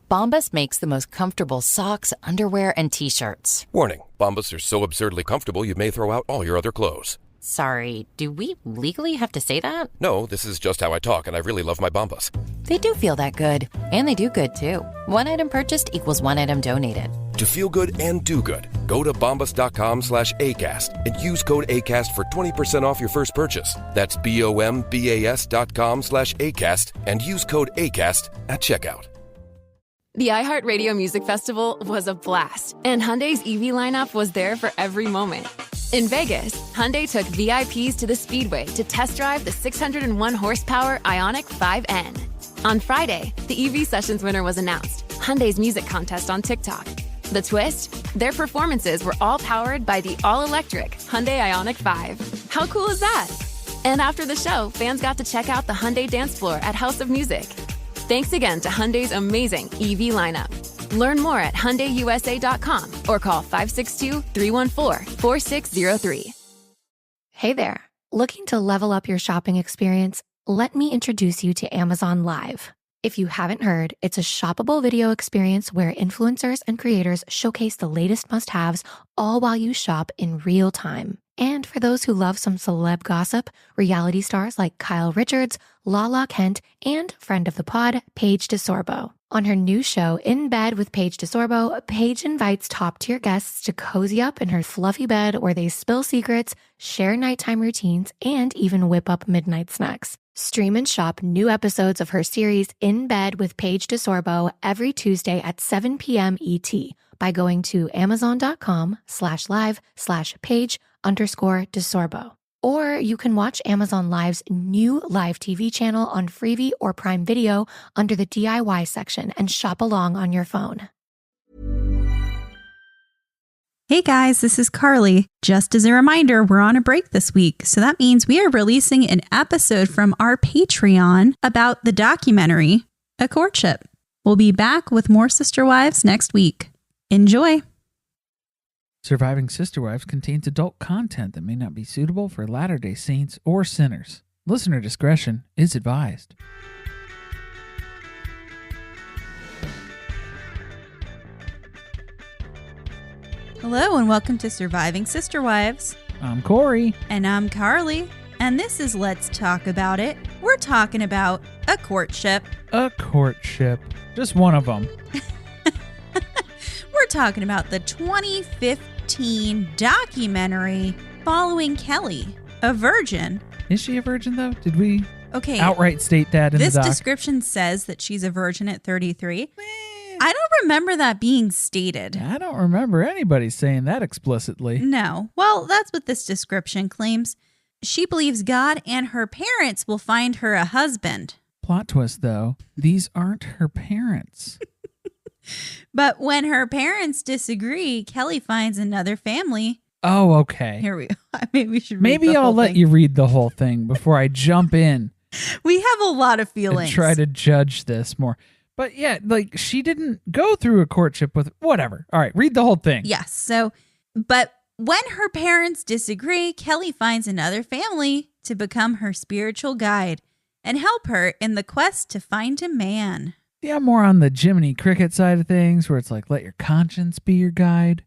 Bombas makes the most comfortable socks, underwear, and T-shirts. Warning, Bombas are so absurdly comfortable you may throw out all your other clothes. Sorry, do we legally have to say that? No, this is just how I talk, and I really love my Bombas. They do feel that good. And they do good, too. One item purchased equals one item donated. To feel good and do good, go to bombas.com/ACAST and use code ACAST for 20% off your first purchase. That's BOMBAS.com/ACAST and use code ACAST at checkout. The iHeartRadio Music Festival was a blast, and Hyundai's EV lineup was there for every moment. In Vegas, Hyundai took VIPs to the Speedway to test drive the 601-horsepower Ioniq 5N. On Friday, the EV Sessions winner was announced, Hyundai's music contest on TikTok. The twist? Their performances were all powered by the all-electric Hyundai Ioniq 5. How cool is that? And after the show, fans got to check out the Hyundai dance floor at House of Music. Thanks again to Hyundai's amazing EV lineup. Learn more at HyundaiUSA.com or call 562-314-4603. Hey there. Looking to level up your shopping experience? Let me introduce you to Amazon Live. If you haven't heard, it's a shoppable video experience where influencers and creators showcase the latest must-haves all while you shop in real time. And for those who love some celeb gossip, reality stars like Kyle Richards, Lala Kent, and friend of the pod, Paige DeSorbo. On her new show, In Bed with Paige DeSorbo, Paige invites top-tier guests to cozy up in her fluffy bed where they spill secrets, share nighttime routines, and even whip up midnight snacks. Stream and shop new episodes of her series In Bed with Paige DeSorbo every Tuesday at 7 p.m. ET by going to amazon.com/live/Paige_DeSorbo. Or you can watch Amazon Live's new live TV channel on Freevee or Prime Video under the DIY section and shop along on your phone. Hey guys, this is Carly. Just as a reminder, we're on a break this week, so that means we are releasing an episode from our Patreon about the documentary, A Courtship. We'll be back with more Sister Wives next week. Enjoy! Surviving Sister Wives contains adult content that may not be suitable for Latter-day Saints or sinners. Listener discretion is advised. Hello and welcome to Surviving Sister Wives. I'm Corey. And I'm Carly. And this is Let's Talk About It. We're talking about A Courtship. A Courtship. Just one of them. We're talking about the 2015 documentary following Kelly, a virgin. Is she a virgin, though? Did we outright state that in the doc? This description says that she's a virgin at 33. I don't remember that being stated. I don't remember anybody saying that explicitly. No. Well, that's what this description claims. She believes God and her parents will find her a husband. Plot twist, though. These aren't her parents. But when her parents disagree, Kelly finds another family. Oh, okay. Here we go. Maybe we should Maybe I'll let you read the whole thing before I jump in. We have a lot of feelings. And try to judge this more. But yeah, like she didn't go through a courtship with whatever. All right, read the whole thing. Yes. So, but when her parents disagree, Kelly finds another family to become her spiritual guide and help her in the quest to find a man. Yeah, I'm more on the Jiminy Cricket side of things where it's like, let your conscience be your guide.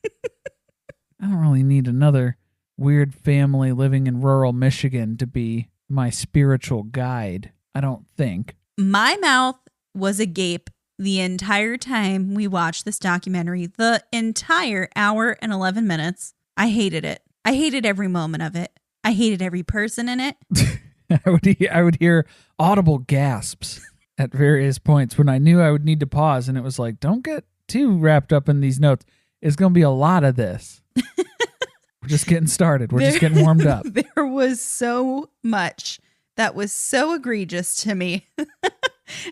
I don't really need another weird family living in rural Michigan to be my spiritual guide. I don't think. My mouth was agape the entire time we watched this documentary, the entire hour and 11 minutes. I hated it. I hated every moment of it. I hated every person in it. I would hear audible gasps at various points when I knew I would need to pause, and it was like, don't get too wrapped up in these notes. It's going to be a lot of this. We're just getting started. We're just getting warmed up. There was so much that was so egregious to me.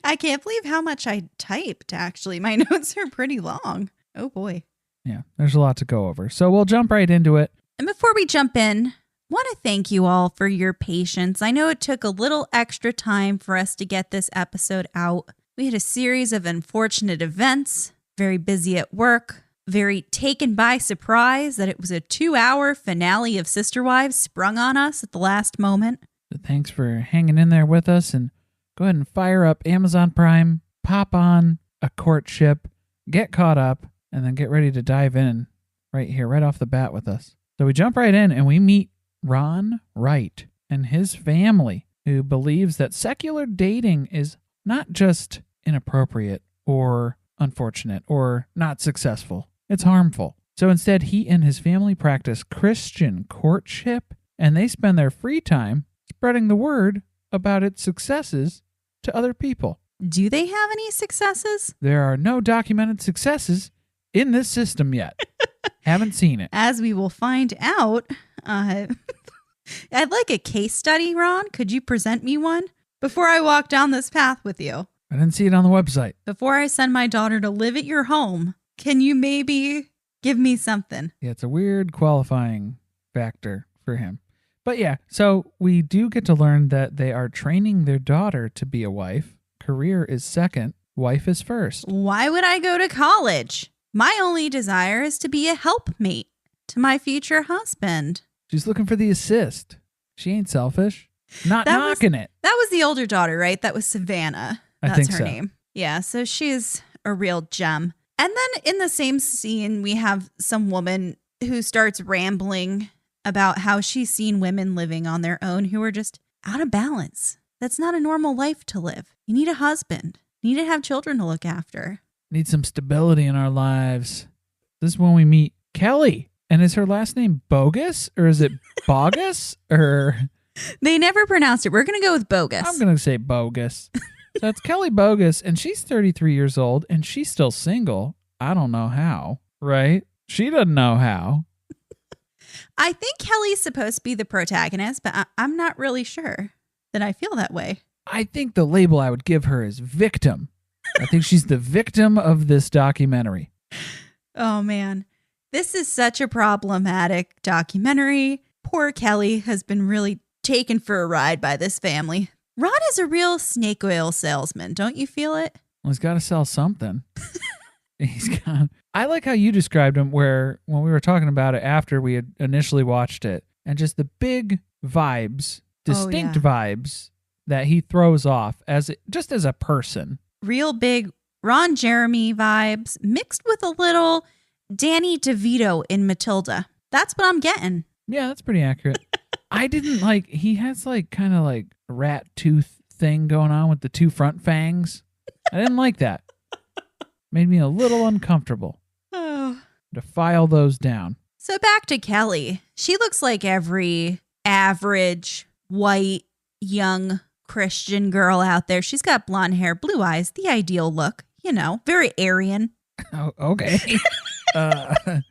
I can't believe how much I typed, actually. My notes are pretty long. Oh, boy. Yeah, there's a lot to go over. So we'll jump right into it. And before we jump in, want to thank you all for your patience. I know it took a little extra time for us to get this episode out. We had a series of unfortunate events, very busy at work, very taken by surprise that it was a 2-hour finale of Sister Wives sprung on us at the last moment. So thanks for hanging in there with us, and go ahead and fire up Amazon Prime, pop on a courtship, get caught up, and then get ready to dive in right here, right off the bat with us. So we jump right in and we meet Ron Wright and his family, who believes that secular dating is not just inappropriate or unfortunate or not successful. It's harmful. So instead, he and his family practice Christian courtship, and they spend their free time spreading the word about its successes to other people. Do they have any successes? There are no documented successes in this system yet. Haven't seen it. As we will find out, I'd like a case study, Ron. Could you present me one before I walk down this path with you? I didn't see it on the website. Before I send my daughter to live at your home, can you maybe give me something? Yeah, it's a weird qualifying factor for him. But yeah, so we do get to learn that they are training their daughter to be a wife. Career is second, wife is first. Why would I go to college? My only desire is to be a helpmate to my future husband. She's looking for the assist. She ain't selfish. Not knocking it. That was the older daughter, right? That was Savannah. I That's think her so. name. Yeah, so she's a real gem. And then in the same scene, we have some woman who starts rambling about how she's seen women living on their own who are just out of balance. That's not a normal life to live. You need a husband. You need to have children to look after. Need some stability in our lives. This is when we meet Kelly. And is her last name Bogus? Or is it Bogus? Or They never pronounced it. We're going to go with bogus. I'm going to say Bogus. So it's Kelly Bogus, and she's 33 years old, and she's still single. I don't know how, right? She doesn't know how. I think Kelly's supposed to be the protagonist, but I'm not really sure that I feel that way. I think the label I would give her is victim. I think she's the victim of this documentary. Oh, man. This is such a problematic documentary. Poor Kelly has been really taken for a ride by this family. Ron is a real snake oil salesman. Don't you feel it? Well, he's got to sell something. I like how you described him, where when we were talking about it after we had initially watched it, and just the big vibes, distinct vibes that he throws off just as a person. Real big Ron Jeremy vibes mixed with a little Danny DeVito in Matilda. That's what I'm getting. Yeah, that's pretty accurate. I didn't he has kind of a rat tooth thing going on with the two front fangs. I didn't like that. Made me a little uncomfortable. Oh. To file those down. So back to Kelly. She looks like every average, white, young Christian girl out there. She's got blonde hair, blue eyes, the ideal look. You know, very Aryan. Oh, okay. I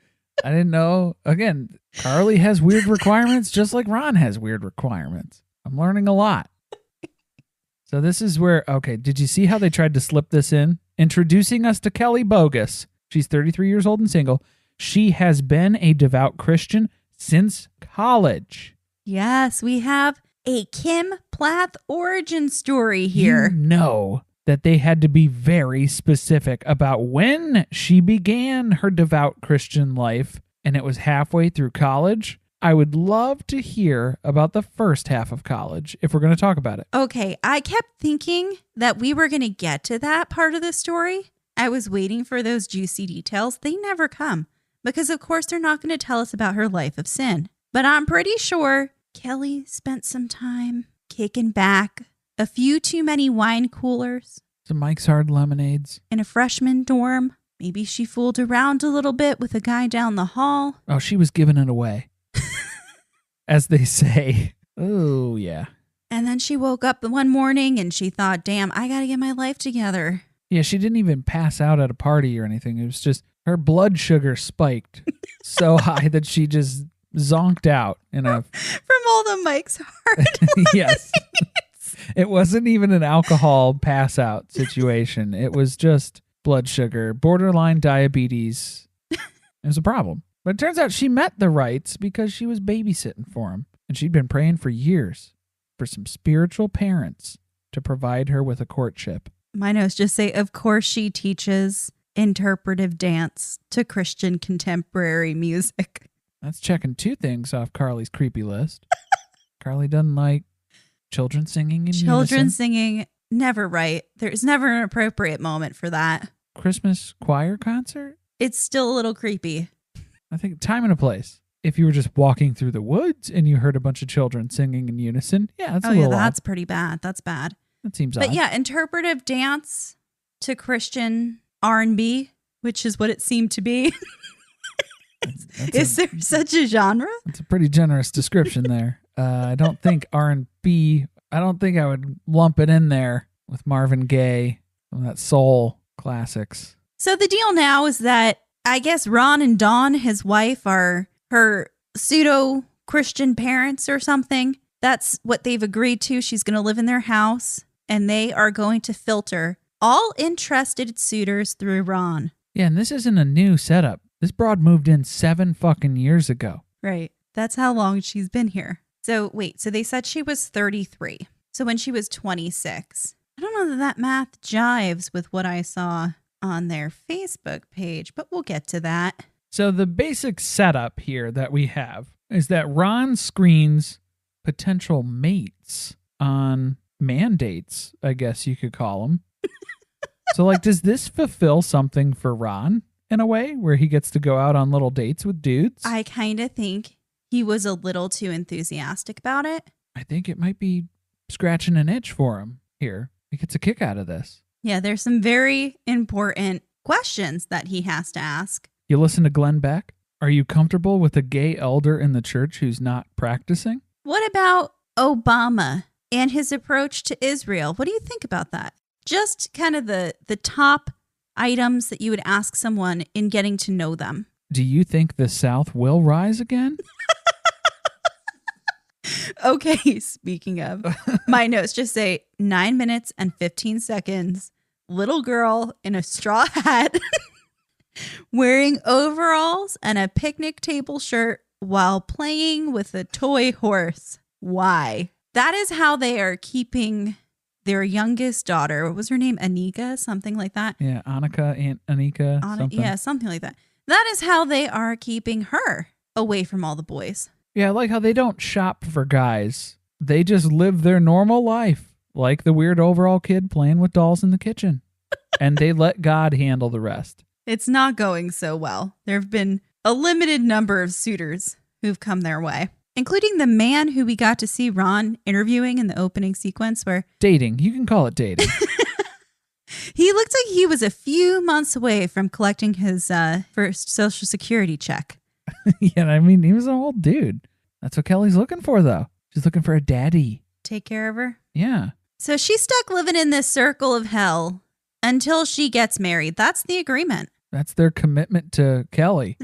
didn't know. Again, Carly has weird requirements just like Ron has weird requirements. I'm learning a lot. So this is where, okay, did you see how they tried to slip this in? Introducing us to Kelly Bogus. She's 33 years old and single. She has been a devout Christian since college. Yes, we have a Kim Plath origin story here. You know that they had to be very specific about when she began her devout Christian life, and it was halfway through college. I would love to hear about the first half of college if we're going to talk about it. Okay, I kept thinking that we were going to get to that part of the story. I was waiting for those juicy details. They never come because, of course, they're not going to tell us about her life of sin. But I'm pretty sure Kelly spent some time kicking back, a few too many wine coolers, Some Mike's Hard Lemonades. in a freshman dorm. Maybe she fooled around a little bit with a guy down the hall. Oh, she was giving it away. As they say. Oh, yeah. And then she woke up one morning and she thought, damn, I got to get my life together. Yeah, she didn't even pass out at a party or anything. It was just her blood sugar spiked so high that she just zonked out in a... From all the Mike's Hard. Yes. It wasn't even an alcohol pass out situation. It was just blood sugar, borderline diabetes. It was a problem. But it turns out she met the Wrights because she was babysitting for him. And she'd been praying for years for some spiritual parents to provide her with a courtship. My notes just say, of course she teaches interpretive dance to Christian contemporary music. That's checking two things off Carly's creepy list. Carly doesn't like children singing in Children unison. singing, never right. There's never an appropriate moment for that. Christmas choir concert? It's still a little creepy. I think time and a place. If you were just walking through the woods and you heard a bunch of children singing in unison, yeah, that's a little that's odd. pretty bad. That's bad. That seems But odd. yeah, interpretive dance to Christian R&B, which is what it seemed to be. Is there such a genre? It's a pretty generous description there. I don't think R&B, I don't think I would lump it in there with Marvin Gaye, some of that soul classics. So the deal now is that I guess Ron and Dawn, his wife, are her pseudo-Christian parents or something. That's what they've agreed to. She's going to live in their house, and they are going to filter all interested suitors through Ron. Yeah, and this isn't a new setup. This broad moved in 7 fucking years ago. Right. That's how long she's been here. So wait, so they said she was 33. So when she was 26. I don't know that math jives with what I saw on their Facebook page, but we'll get to that. So the basic setup here that we have is that Ron screens potential mates on mandates, I guess you could call them. So like, does this fulfill something for Ron in a way where he gets to go out on little dates with dudes? I kind of think he was a little too enthusiastic about it. I think it might be scratching an itch for him here. He gets a kick out of this. Yeah, there's some very important questions that he has to ask. You listen to Glenn Beck? Are you comfortable with a gay elder in the church who's not practicing? What about Obama and his approach to Israel? What do you think about that? Just kind of the top items that you would ask someone in getting to know them. Do you think the South will rise again? Okay, speaking of, my notes just say 9 minutes and 15 seconds. Little girl in a straw hat wearing overalls and a picnic table shirt while playing with a toy horse. Why? That is how they are keeping their youngest daughter. What was her name? Anika? Something like that. Yeah, Annika, Aunt Anika, something. Yeah, something like that. That is how they are keeping her away from all the boys. Yeah, I like how they don't shop for guys. They just live their normal life, like the weird overall kid playing with dolls in the kitchen. And they let God handle the rest. It's not going so well. There have been a limited number of suitors who've come their way, including the man who we got to see Ron interviewing in the opening sequence where... Dating. You can call it dating. He looked like he was a few months away from collecting his first Social Security check. Yeah, I mean, he was an old dude. That's what Kelly's looking for, though. She's looking for a daddy. Take care of her? Yeah. So she's stuck living in this circle of hell until she gets married. That's the agreement. That's their commitment to Kelly.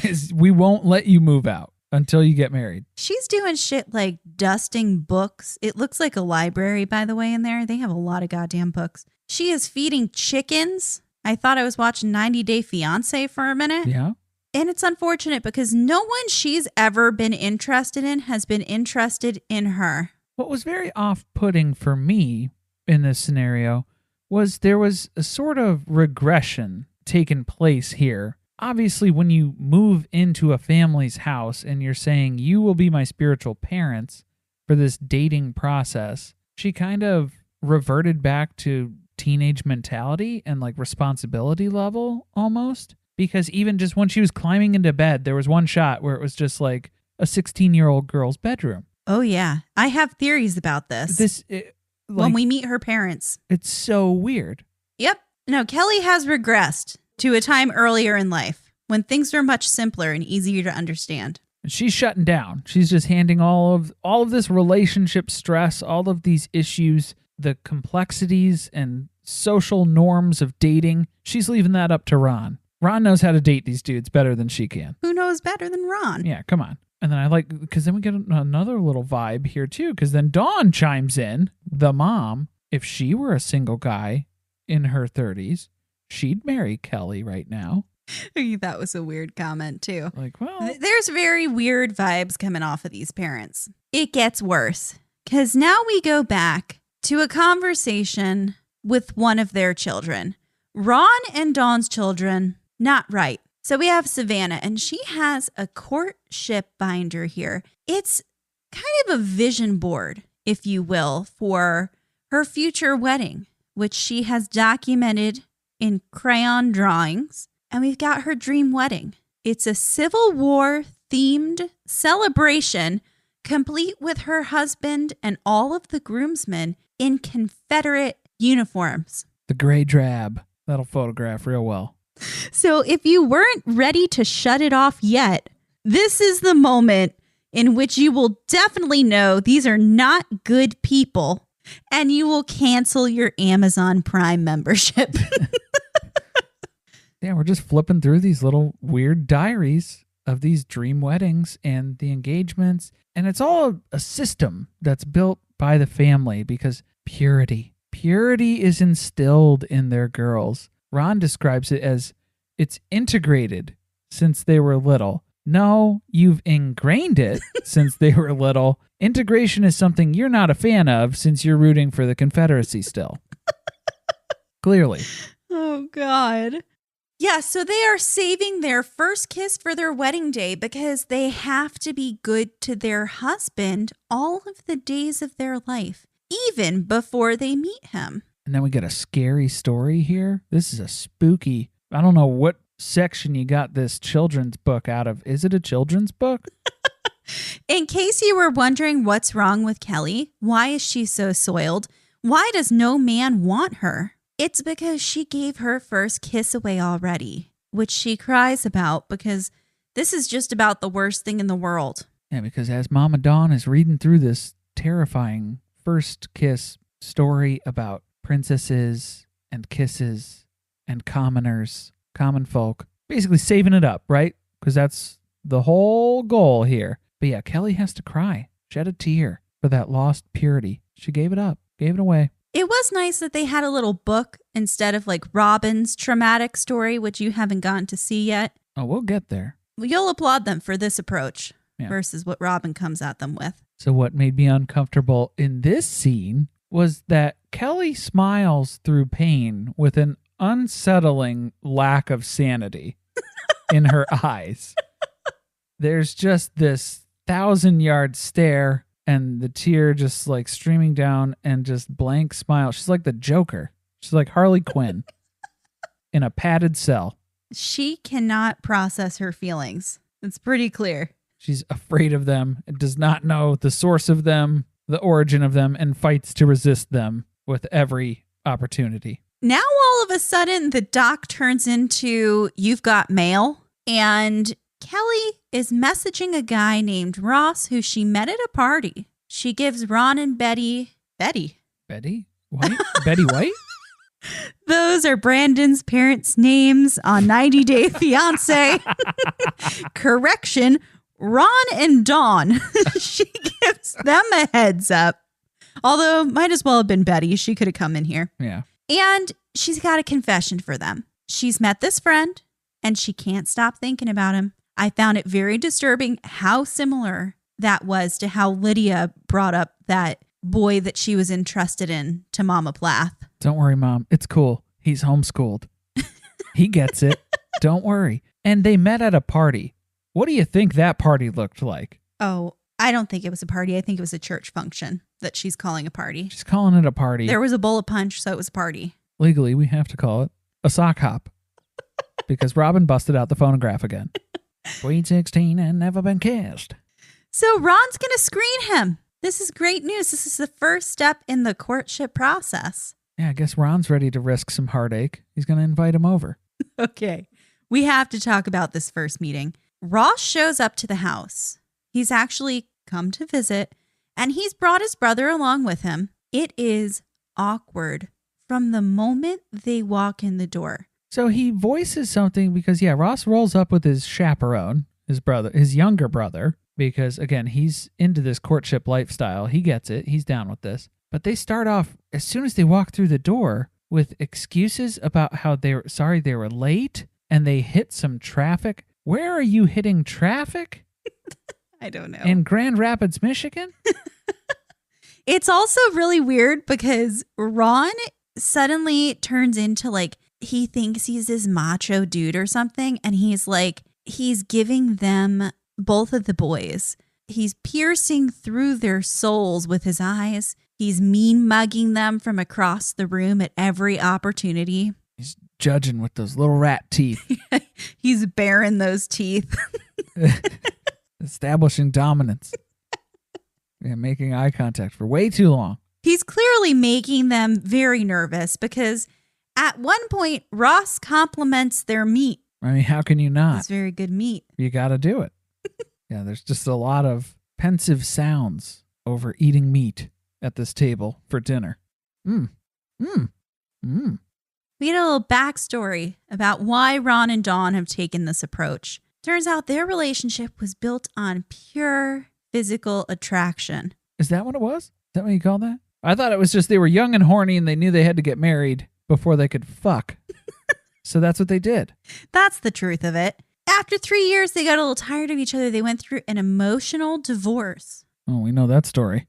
Is we won't let you move out until you get married. She's doing shit like dusting books. It looks like a library, by the way, in there. They have a lot of goddamn books. She is feeding chickens. I thought I was watching 90 Day Fiance for a minute. Yeah. And it's unfortunate because no one she's ever been interested in has been interested in her. What was very off-putting for me in this scenario was there was a sort of regression taking place here. Obviously, when you move into a family's house and you're saying, you will be my spiritual parents for this dating process, she kind of reverted back to teenage mentality and like responsibility level almost. Because even just when she was climbing into bed, there was one shot where it was just like a 16-year-old girl's bedroom. Oh, yeah. I have theories about this. When we meet her parents. It's so weird. Yep. No, Kelly has regressed to a time earlier in life when things were much simpler and easier to understand. She's shutting down. She's just handing all of this relationship stress, all of these issues, the complexities and social norms of dating. She's leaving that up to Ron. Ron knows how to date these dudes better than she can. Who knows better than Ron? Yeah, come on. And then because then we get another little vibe here too, because then Dawn chimes in, the mom. If she were a single guy in her 30s, she'd marry Kelly right now. That was a weird comment too. Like, well, there's very weird vibes coming off of these parents. It gets worse because now we go back to a conversation with one of their children. Ron and Dawn's children. Not Wright. So we have Savannah, and she has a courtship binder here. It's kind of a vision board, if you will, for her future wedding, which she has documented in crayon drawings. And we've got her dream wedding. It's a Civil War themed celebration, complete with her husband and all of the groomsmen in Confederate uniforms. The gray drab. That'll photograph real well. So if you weren't ready to shut it off yet, this is the moment in which you will definitely know these are not good people, and you will cancel your Amazon Prime membership. Yeah, we're just flipping through these little weird diaries of these dream weddings and the engagements. And it's all a system that's built by the family because purity is instilled in their girls. Ron describes it as it's integrated since they were little. No, you've ingrained it since they were little. Integration is something you're not a fan of since you're rooting for the Confederacy still. Clearly. Oh, God. Yeah, so they are saving their first kiss for their wedding day because they have to be good to their husband all of the days of their life, even before they meet him. And then we get a scary story here. This is a spooky, I don't know what section you got this children's book out of. Is it a children's book? In case you were wondering what's wrong with Kelly, why is she so soiled? Why does no man want her? It's because she gave her first kiss away already, which she cries about because this is just about the worst thing in the world. Yeah, because as Mama Dawn is reading through this terrifying first kiss story about princesses and kisses and commoners, common folk, basically saving it up, right? Because that's the whole goal here. But yeah, Kelly has to cry, shed a tear for that lost purity. She gave it up, gave it away. It was nice that they had a little book instead of like Robin's traumatic story, which you haven't gotten to see yet. Oh, we'll get there. Well, you'll applaud them for this approach versus what Robin comes at them with. So what made me uncomfortable in this scene was that Kelly smiles through pain with an unsettling lack of sanity in her eyes. There's just this 1,000-yard stare and the tear just like streaming down and just blank smile. She's like the Joker. She's like Harley Quinn in a padded cell. She cannot process her feelings. It's pretty clear. She's afraid of them, does not know the source of them, the origin of them, and fights to resist them with every opportunity. Now all of a sudden the doc turns into You've Got Mail, and Kelly is messaging a guy named Ross who she met at a party. She gives Ron and Betty White? Betty White? Those are Brandon's parents' names on 90 Day Fiancé. Correction, Ron and Dawn. She gives them a heads up. Although, might as well have been Betty. She could have come in here. Yeah. And she's got a confession for them. She's met this friend, and she can't stop thinking about him. I found it very disturbing how similar that was to how Lydia brought up that boy that she was interested in to Mama Plath. Don't worry, Mom. It's cool. He's homeschooled. He gets it. Don't worry. And they met at a party. What do you think that party looked like? Oh, I don't think it was a party. I think it was a church function that she's calling a party. She's calling it a party. There was a bowl of punch, so it was a party. Legally, we have to call it a sock hop because Robin busted out the phonograph again. Sweet 16 and never been kissed. So Ron's going to screen him. This is great news. This is the first step in the courtship process. Yeah, I guess Ron's ready to risk some heartache. He's going to invite him over. Okay. We have to talk about this first meeting. Ross shows up to the house. He's actually come to visit, and he's brought his brother along with him. It is awkward from the moment they walk in the door. So he voices something because, Ross rolls up with his chaperone, his younger brother, because, again, he's into this courtship lifestyle. He gets it. He's down with this. But they start off, as soon as they walk through the door, with excuses about how they were late and they hit some traffic. Where are you hitting traffic? I don't know. In Grand Rapids, Michigan? It's also really weird because Ron suddenly turns into he thinks he's this macho dude or something. And he's giving them, both of the boys, he's piercing through their souls with his eyes. He's mean mugging them from across the room at every opportunity. He's judging with those little rat teeth. He's baring those teeth. Establishing dominance. Yeah, making eye contact for way too long. He's clearly making them very nervous because at one point, Ross compliments their meat. I mean, how can you not? It's very good meat. You got to do it. Yeah, there's just a lot of pensive sounds over eating meat at this table for dinner. We get a little backstory about why Ron and Dawn have taken this approach. Turns out their relationship was built on pure physical attraction. Is that what it was? Is that what you call that? I thought it was just they were young and horny and they knew they had to get married before they could fuck. So that's what they did. That's the truth of it. After 3 years, they got a little tired of each other. They went through an emotional divorce. Oh, we know that story.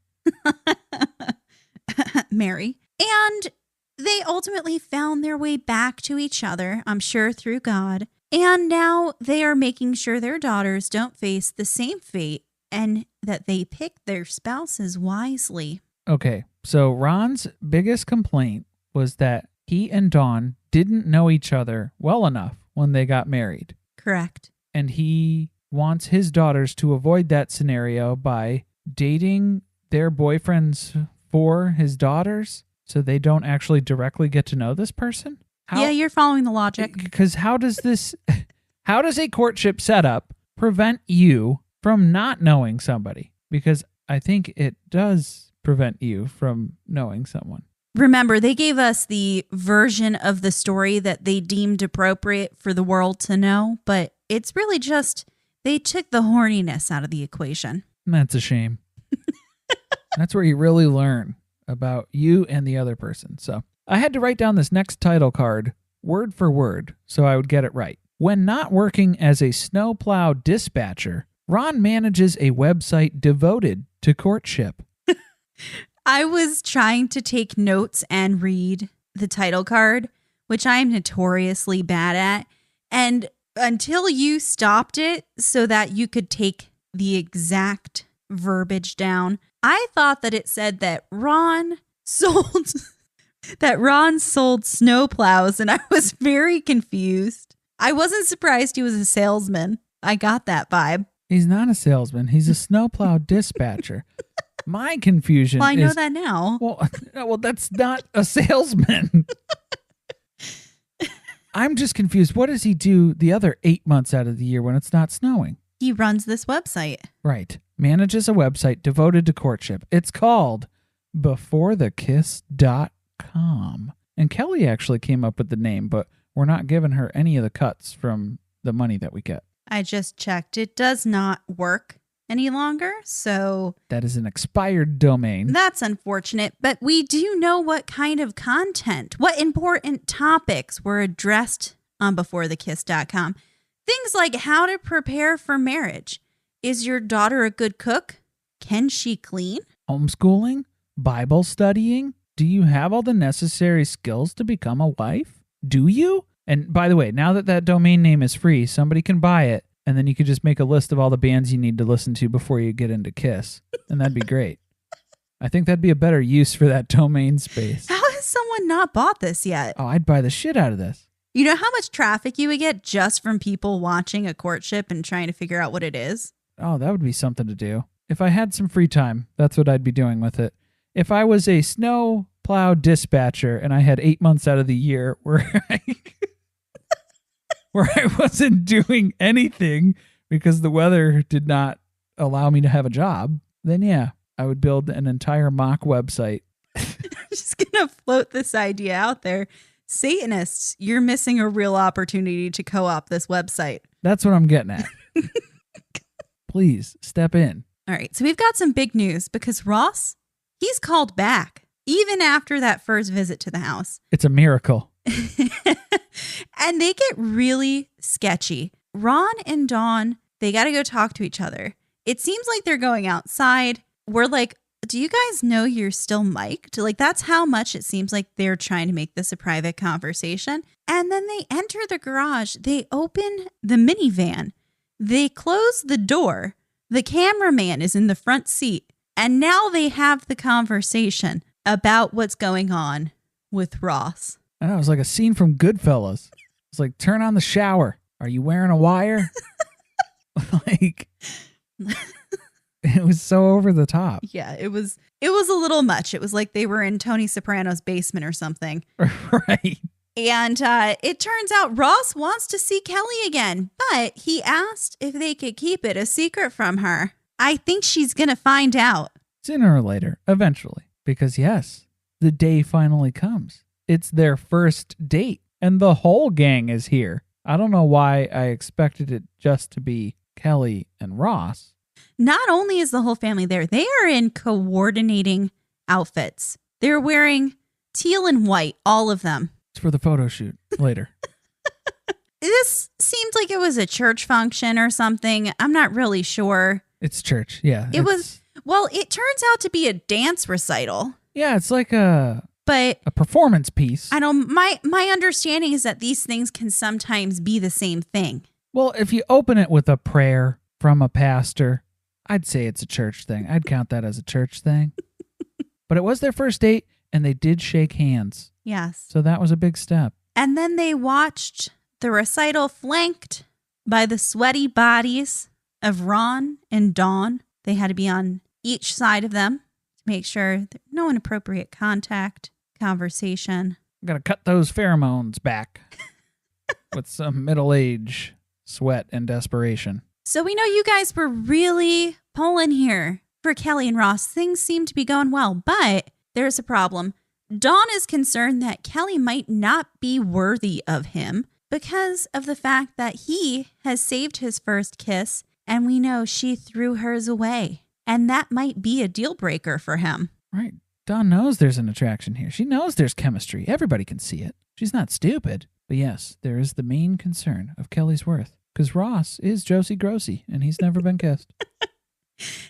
Mary. And they ultimately found their way back to each other, I'm sure through God. And now they are making sure their daughters don't face the same fate and that they pick their spouses wisely. Okay, so Ron's biggest complaint was that he and Dawn didn't know each other well enough when they got married. Correct. And he wants his daughters to avoid that scenario by dating their boyfriends for his daughters so they don't actually directly get to know this person? Yeah, you're following the logic. Because how does a courtship setup prevent you from not knowing somebody? Because I think it does prevent you from knowing someone. Remember, they gave us the version of the story that they deemed appropriate for the world to know, but it's really just they took the horniness out of the equation. That's a shame. That's where you really learn about you and the other person. So I had to write down this next title card word for word so I would get it right. When not working as a snowplow dispatcher, Ron manages a website devoted to courtship. I was trying to take notes and read the title card, which I am notoriously bad at. And until you stopped it so that you could take the exact verbiage down, I thought that it said that Ron sold snowplows, and I was very confused. I wasn't surprised he was a salesman. I got that vibe. He's not a salesman. He's a snowplow dispatcher. My confusion is... Well, I know that now. Well, that's not a salesman. I'm just confused. What does he do the other 8 months out of the year when it's not snowing? He runs this website. Right. Manages a website devoted to courtship. It's called beforethekiss.com. And Kelly actually came up with the name, but we're not giving her any of the cuts from the money that we get. I just checked. It does not work any longer, so... That is an expired domain. That's unfortunate, but we do know what kind of content, what important topics were addressed on beforethekiss.com. Things like how to prepare for marriage. Is your daughter a good cook? Can she clean? Homeschooling? Bible studying? Do you have all the necessary skills to become a wife? Do you? And by the way, now that domain name is free, somebody can buy it, and then you could just make a list of all the bands you need to listen to before you get into Kiss. And that'd be great. I think that'd be a better use for that domain space. How has someone not bought this yet? Oh, I'd buy the shit out of this. You know how much traffic you would get just from people watching a courtship and trying to figure out what it is? Oh, that would be something to do. If I had some free time, that's what I'd be doing with it. If I was a snow plow dispatcher and I had 8 months out of the year where I wasn't doing anything because the weather did not allow me to have a job, then yeah, I would build an entire mock website. I'm just going to float this idea out there. Satanists, you're missing a real opportunity to co-op this website. That's what I'm getting at. Please step in. All right, so we've got some big news because Ross, he's called back even after that first visit to the house. It's a miracle. And they get really sketchy. Ron and Dawn, they got to go talk to each other. It seems like they're going outside. We're like, do you guys know you're still mic'd? Like, that's how much it seems like they're trying to make this a private conversation. And then they enter the garage. They open the minivan. They close the door. The cameraman is in the front seat. And now they have the conversation about what's going on with Ross. I know, it was like a scene from Goodfellas. It's like, turn on the shower. Are you wearing a wire? Like, it was so over the top. Yeah, it was a little much. It was like they were in Tony Soprano's basement or something. Right. And it turns out Ross wants to see Kelly again, but he asked if they could keep it a secret from her. I think she's going to find out. Sooner or later, eventually. Because yes, the day finally comes. It's their first date, and the whole gang is here. I don't know why I expected it just to be Kelly and Ross. Not only is the whole family there, they are in coordinating outfits. They're wearing teal and white, all of them. It's for the photo shoot later. This seemed like it was a church function or something. I'm not really sure. It's church, yeah. It turns out to be a dance recital. Yeah, it's like a performance piece. I know my understanding is that these things can sometimes be the same thing. Well, if you open it with a prayer from a pastor, I'd say it's a church thing. I'd count that as a church thing. But it was their first date, and they did shake hands. Yes. So that was a big step. And then they watched the recital flanked by the sweaty bodies of Ron and Dawn. They had to be on each side of them to make sure that no inappropriate contact, conversation. I'm going to cut those pheromones back with some middle-age sweat and desperation. So we know you guys were really pulling here for Kelly and Ross. Things seem to be going well, but there's a problem. Dawn is concerned that Kelly might not be worthy of him because of the fact that he has saved his first kiss, and we know she threw hers away. And that might be a deal breaker for him. Right. Dawn knows there's an attraction here. She knows there's chemistry. Everybody can see it. She's not stupid. But yes, there is the main concern of Kelly's worth. Because Ross is Josie Grossi, and he's never been kissed.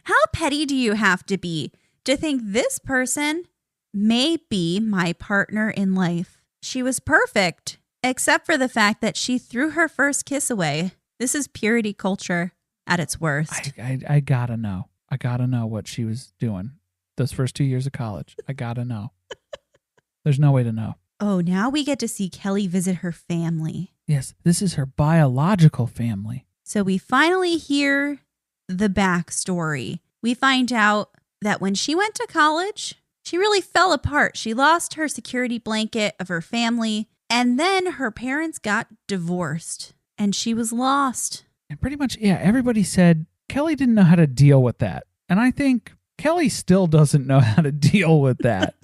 How petty do you have to be to think this person may be my partner in life? She was perfect, except for the fact that she threw her first kiss away. This is purity culture at its worst. I gotta know. I gotta know what she was doing those first 2 years of college. I gotta know. There's no way to know. Oh, now we get to see Kelly visit her family. Yes, this is her biological family. So we finally hear the backstory. We find out that when she went to college, she really fell apart. She lost her security blanket of her family, and then her parents got divorced, and she was lost. And pretty much, yeah, everybody said Kelly didn't know how to deal with that. And I think Kelly still doesn't know how to deal with that.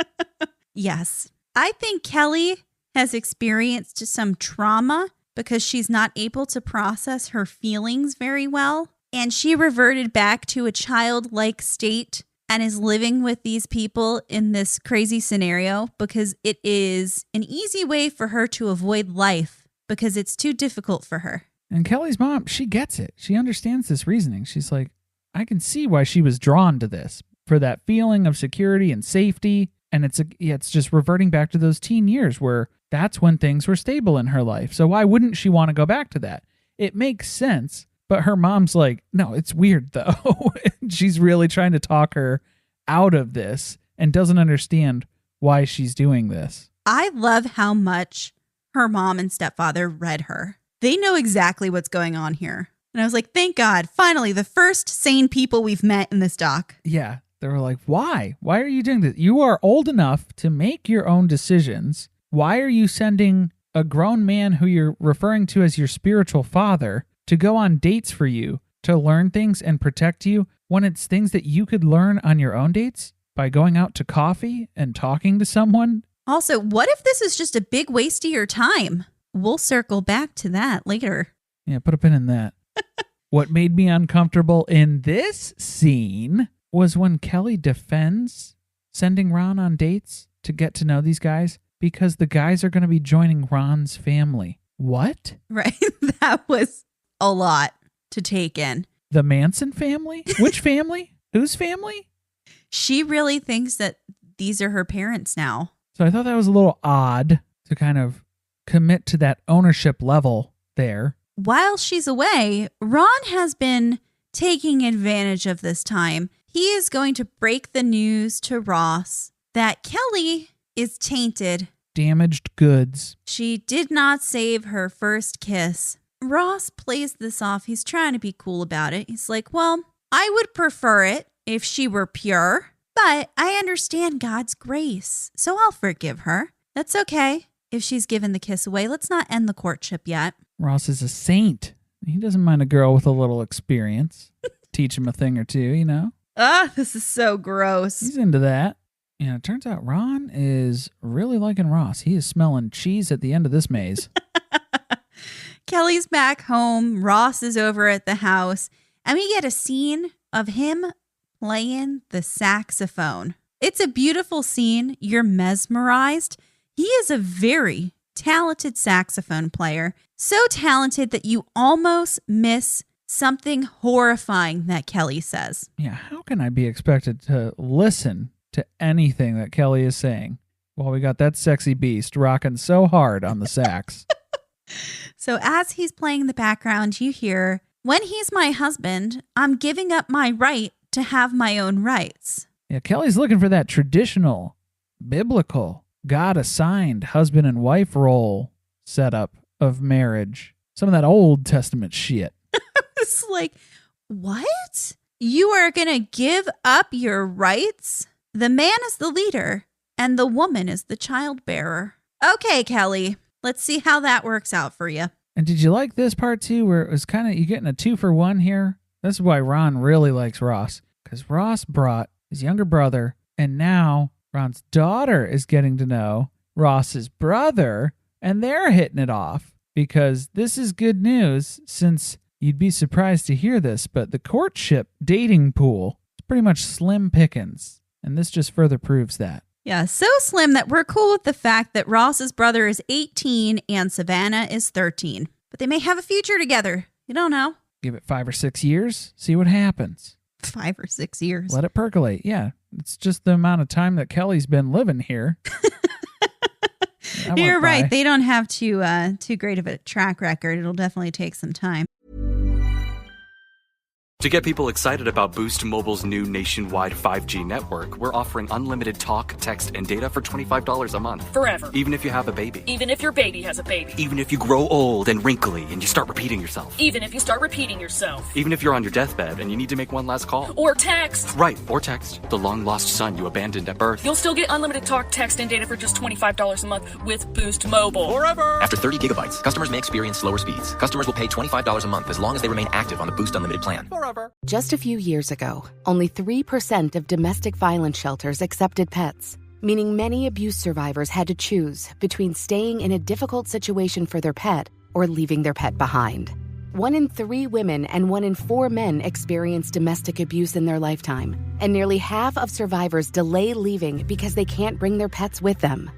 Yes. I think Kelly has experienced some trauma because she's not able to process her feelings very well. And she reverted back to a childlike state and is living with these people in this crazy scenario because it is an easy way for her to avoid life because it's too difficult for her. And Kelly's mom, she gets it. She understands this reasoning. She's like, I can see why she was drawn to this for that feeling of security and safety. And it's just reverting back to those teen years where that's when things were stable in her life. So why wouldn't she want to go back to that? It makes sense. But her mom's like, no, it's weird though. She's really trying to talk her out of this and doesn't understand why she's doing this. I love how much her mom and stepfather read her. They know exactly what's going on here. And I was like, thank God, finally, the first sane people we've met in this doc. Yeah. They were like, why? Why are you doing this? You are old enough to make your own decisions. Why are you sending a grown man who you're referring to as your spiritual father to go on dates for you, to learn things and protect you when it's things that you could learn on your own dates by going out to coffee and talking to someone? Also, what if this is just a big waste of your time? We'll circle back to that later. Yeah, put a pin in that. What made me uncomfortable in this scene was when Kelly defends sending Ron on dates to get to know these guys because the guys are going to be joining Ron's family. What? Right. That was a lot to take in. The Manson family? Which family? Whose family? She really thinks that these are her parents now. So I thought that was a little odd to kind of commit to that ownership level there. While she's away, Ron has been taking advantage of this time. He is going to break the news to Ross that Kelly is tainted damaged goods. She did not save her first kiss. Ross plays this off. He's trying to be cool about it. He's like, well, I would prefer it if she were pure, but I understand God's grace, so I'll forgive her. That's okay if she's given the kiss away. Let's not end the courtship yet. Ross is a saint. He doesn't mind a girl with a little experience. Teach him a thing or two, you know? This is so gross. He's into that. Yeah, it turns out Ron is really liking Ross. He is smelling cheese at the end of this maze. Kelly's back home. Ross is over at the house. And we get a scene of him playing the saxophone. It's a beautiful scene. You're mesmerized. He is a very talented saxophone player. So talented that you almost miss something horrifying that Kelly says. Yeah, how can I be expected to listen to anything that Kelly is saying while we got that sexy beast rocking so hard on the sax? So as he's playing in the background, you hear, when he's my husband, I'm giving up my right to have my own rights. Yeah, Kelly's looking for that traditional, biblical, God-assigned husband and wife role setup of marriage. Some of that Old Testament shit. It's like, what? You are going to give up your rights? The man is the leader and the woman is the childbearer. Okay, Kelly, let's see how that works out for you. And did you like this part too, where it was kind of, you getting a 2-for-1 here? This is why Ron really likes Ross, because Ross brought his younger brother, and now Ron's daughter is getting to know Ross's brother, and they're hitting it off, because this is good news, since you'd be surprised to hear this, but the courtship dating pool is pretty much slim pickings, and this just further proves that. Yeah, so slim that we're cool with the fact that Ross's brother is 18 and Savannah is 13. But they may have a future together. You don't know. Give it 5 or 6 years, see what happens. 5 or 6 years. Let it percolate. Yeah, it's just the amount of time that Kelly's been living here. You're right. They don't have too great of a track record. It'll definitely take some time. To get people excited about Boost Mobile's new nationwide 5G network, we're offering unlimited talk, text, and data for $25 a month. Forever. Even if you have a baby. Even if your baby has a baby. Even if you grow old and wrinkly and you start repeating yourself. Even if you start repeating yourself. Even if you're on your deathbed and you need to make one last call. Or text. Right, or text. The long-lost son you abandoned at birth. You'll still get unlimited talk, text, and data for just $25 a month with Boost Mobile. Forever! After 30 gigabytes, customers may experience slower speeds. Customers will pay $25 a month as long as they remain active on the Boost Unlimited plan. Forever! Just a few years ago, only 3% of domestic violence shelters accepted pets, meaning many abuse survivors had to choose between staying in a difficult situation for their pet or leaving their pet behind. 1 in 3 women and 1 in 4 men experience domestic abuse in their lifetime, and nearly half of survivors delay leaving because they can't bring their pets with them.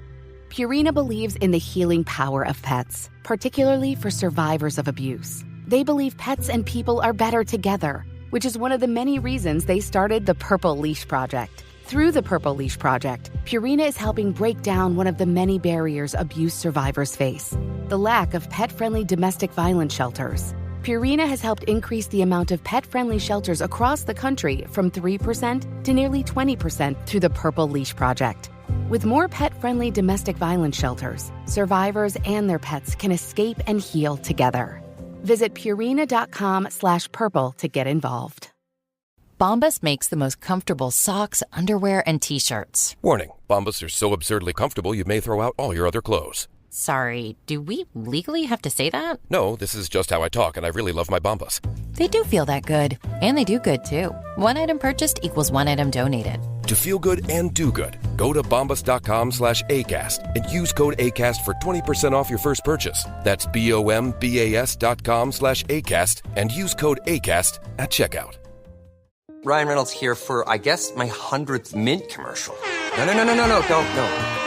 Purina believes in the healing power of pets, particularly for survivors of abuse. They believe pets and people are better together, which is one of the many reasons they started the Purple Leash Project. Through the Purple Leash Project, Purina is helping break down one of the many barriers abuse survivors face: the lack of pet-friendly domestic violence shelters. Purina has helped increase the amount of pet-friendly shelters across the country from 3% to nearly 20% through the Purple Leash Project. With more pet-friendly domestic violence shelters, survivors and their pets can escape and heal together. Visit Purina.com/purple to get involved. Bombas makes the most comfortable socks, underwear, and T-shirts. Warning, Bombas are so absurdly comfortable you may throw out all your other clothes. Sorry, do we legally have to say that? No, this is just how I talk, and I really love my Bombas. They do feel that good. And they do good, too. One item purchased equals one item donated. To feel good and do good, go to bombas.com/ACAST and use code ACAST for 20% off your first purchase. That's BOMBAS.com/ACAST and use code ACAST at checkout. Ryan Reynolds here for, I guess, my 100th Mint commercial. No,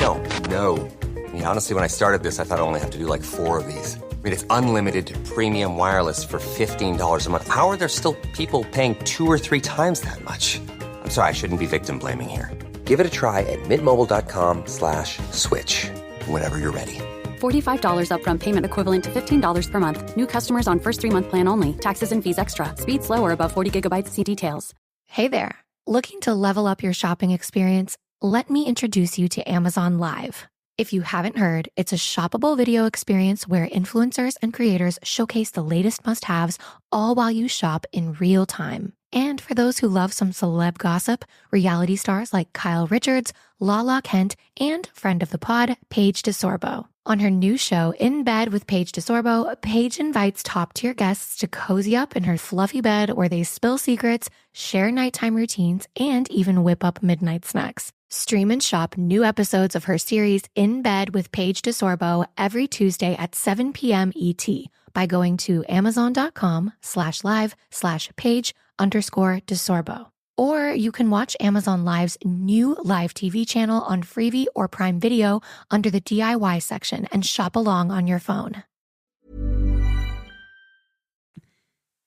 don't. No. I mean, honestly, when I started this, I thought I only have to do like 4 of these. I mean, it's unlimited premium wireless for $15 a month. How are there still people paying 2 or 3 times that much? I'm sorry, I shouldn't be victim blaming here. Give it a try at mintmobile.com/switch. Whenever you're ready. $45 upfront payment equivalent to $15 per month. New customers on first 3-month plan only. Taxes and fees extra. Speed slower above 40 gigabytes. See details. Hey there. Looking to level up your shopping experience? Let me introduce you to Amazon Live. If you haven't heard, it's a shoppable video experience where influencers and creators showcase the latest must-haves all while you shop in real time. And for those who love some celeb gossip, reality stars like Kyle Richards, Lala Kent, and friend of the pod, Paige DeSorbo. On her new show, In Bed with Paige DeSorbo, Paige invites top-tier guests to cozy up in her fluffy bed where they spill secrets, share nighttime routines, and even whip up midnight snacks. Stream and shop new episodes of her series In Bed with Paige DeSorbo every Tuesday at 7 p.m. ET by going to amazon.com/live/Paige_DeSorbo. Or you can watch Amazon Live's new live TV channel on Freevee or Prime Video under the DIY section and shop along on your phone.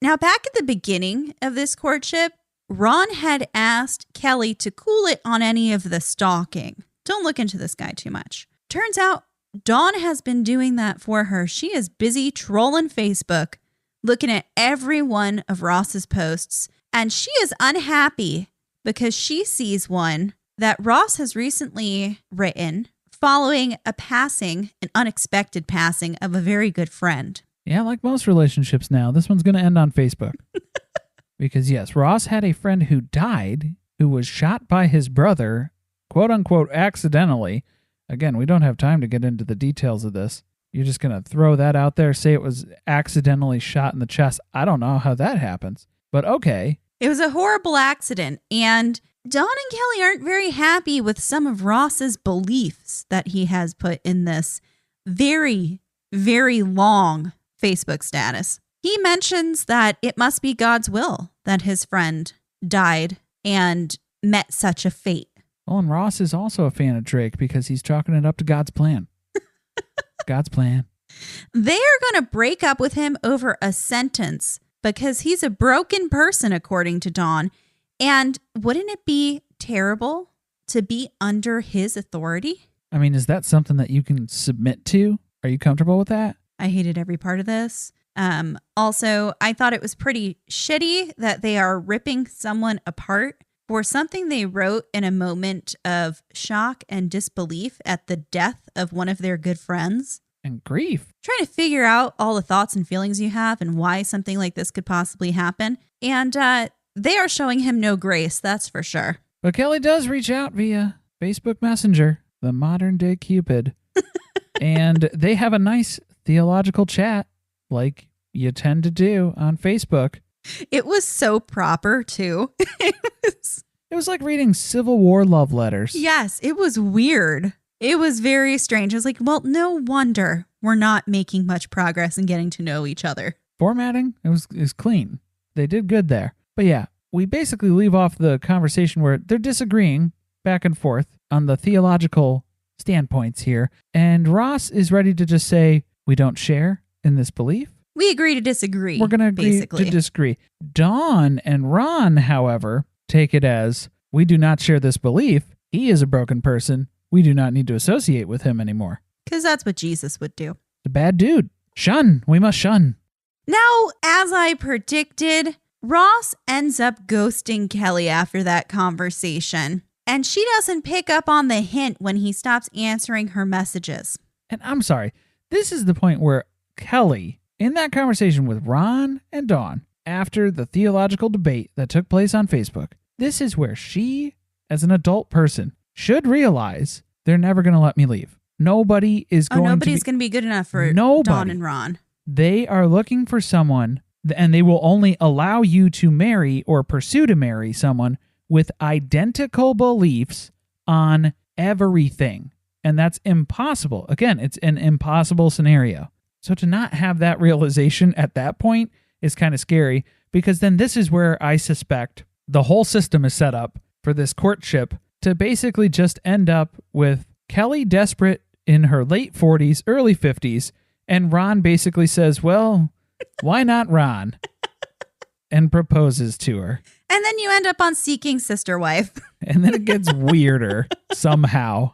Now, back at the beginning of this courtship, Ron had asked Kelly to cool it on any of the stalking. Don't look into this guy too much. Turns out Dawn has been doing that for her. She is busy trolling Facebook, looking at every one of Ross's posts, and she is unhappy because she sees one that Ross has recently written following an unexpected passing of a very good friend. Yeah, like most relationships now, this one's going to end on Facebook. Because yes, Ross had a friend who died, who was shot by his brother, quote unquote, accidentally. Again, we don't have time to get into the details of this. You're just going to throw that out there, say it was accidentally shot in the chest. I don't know how that happens, but okay. It was a horrible accident, and Dawn and Kelly aren't very happy with some of Ross's beliefs that he has put in this very, very long Facebook status. He mentions that it must be God's will that his friend died and met such a fate. Well, and Ross is also a fan of Drake because he's chalking it up to God's plan. God's plan. They are going to break up with him over a sentence because he's a broken person, according to Dawn. And wouldn't it be terrible to be under his authority? I mean, is that something that you can submit to? Are you comfortable with that? I hated every part of this. Also, I thought it was pretty shitty that they are ripping someone apart for something they wrote in a moment of shock and disbelief at the death of one of their good friends. And grief. Trying to figure out all the thoughts and feelings you have and why something like this could possibly happen. And they are showing him no grace, that's for sure. But Kelly does reach out via Facebook Messenger, the modern day Cupid. And they have a nice theological chat like you tend to do on Facebook. It was so proper, too. It was like reading Civil War love letters. Yes, it was weird. It was very strange. I was like, well, no wonder we're not making much progress in getting to know each other. Formatting, it was clean. They did good there. But yeah, we basically leave off the conversation where they're disagreeing back and forth on the theological standpoints here. And Ross is ready to just say, we don't share in this belief. We agree to disagree. We're going to agree to disagree. Dawn and Ron, however, take it as, we do not share this belief. He is a broken person. We do not need to associate with him anymore. Because that's what Jesus would do. The bad dude. Shun. We must shun. Now, as I predicted, Ross ends up ghosting Kelly after that conversation. And she doesn't pick up on the hint when he stops answering her messages. And I'm sorry. This is the point where Kelly, in that conversation with Ron and Dawn, after the theological debate that took place on Facebook, this is where she, as an adult person, should realize they're never going to let me leave. Nobody's going to be good enough for Dawn and Ron. They are looking for someone, and they will only allow you to marry or pursue to marry someone with identical beliefs on everything. And that's impossible. Again, it's an impossible scenario. So to not have that realization at that point is kind of scary, because then this is where I suspect the whole system is set up for this courtship to basically just end up with Kelly desperate in her late 40s, early 50s, and Ron basically says, well, why not Ron? And proposes to her. And then you end up on Seeking Sister Wife. And then it gets weirder somehow.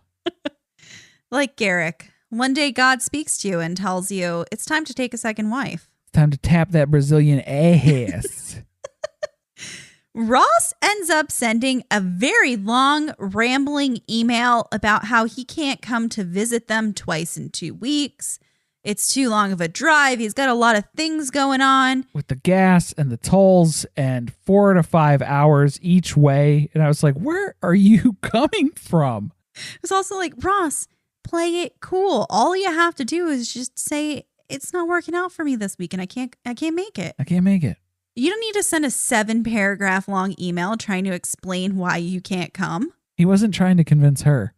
Like Garrick. One day God speaks to you and tells you it's time to take a second wife. It's time to tap that Brazilian ass. Ross ends up sending a very long, rambling email about how he can't come to visit them twice in 2 weeks. It's too long of a drive. He's got a lot of things going on. With the gas and the tolls and 4 to 5 hours each way. And I was like, where are you coming from? It was also like, Ross, play it cool. All you have to do is just say, it's not working out for me this week and I can't make it. I can't make it. You don't need to send a 7-paragraph long email trying to explain why you can't come. He wasn't trying to convince her.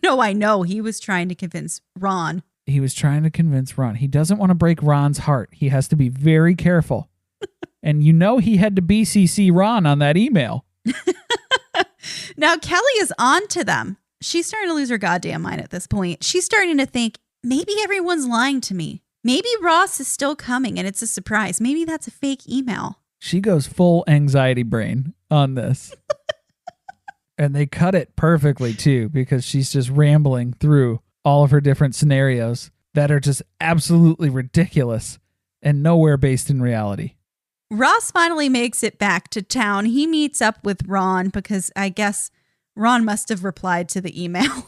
No, I know. He was trying to convince Ron. He was trying to convince Ron. He doesn't want to break Ron's heart. He has to be very careful. And he had to BCC Ron on that email. Now, Kelly is on to them. She's starting to lose her goddamn mind at this point. She's starting to think, maybe everyone's lying to me. Maybe Ross is still coming and it's a surprise. Maybe that's a fake email. She goes full anxiety brain on this. And they cut it perfectly, too, because she's just rambling through all of her different scenarios that are just absolutely ridiculous and nowhere based in reality. Ross finally makes it back to town. He meets up with Ron because I guess Ron must have replied to the email.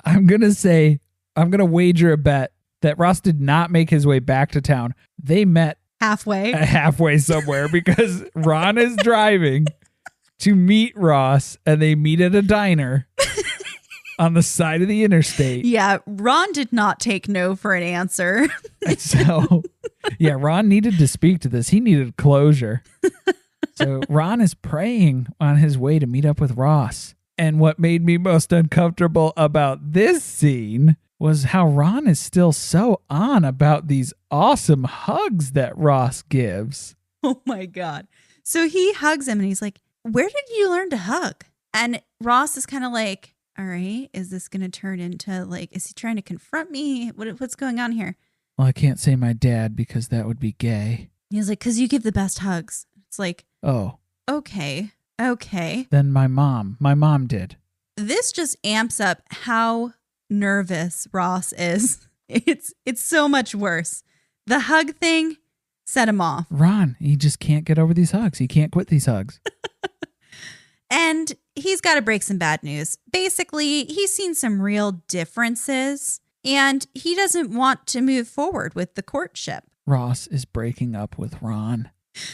I'm going to wager a bet that Ross did not make his way back to town. They met halfway somewhere because Ron is driving to meet Ross and they meet at a diner on the side of the interstate. Yeah, Ron did not take no for an answer. So, yeah, Ron needed to speak to this. He needed closure. So Ron is praying on his way to meet up with Ross. And what made me most uncomfortable about this scene was how Ron is still so on about these awesome hugs that Ross gives. Oh my God. So he hugs him and he's like, where did you learn to hug? And Ross is kind of like, all right, is this going to turn into like, is he trying to confront me? What's going on here? Well, I can't say my dad because that would be gay. He's like, because you give the best hugs. It's like, oh, okay. Then my mom did. This just amps up how nervous Ross is. It's so much worse. The hug thing set him off. Ron, he just can't get over these hugs. He can't quit these hugs. And he's got to break some bad news. Basically, he's seen some real differences and he doesn't want to move forward with the courtship. Ross is breaking up with Ron.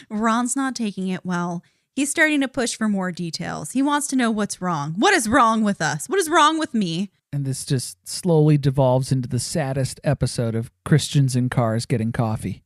Ron's not taking it well. He's starting to push for more details. He wants to know what's wrong. What is wrong with us? What is wrong with me? And this just slowly devolves into the saddest episode of Christians in cars getting coffee.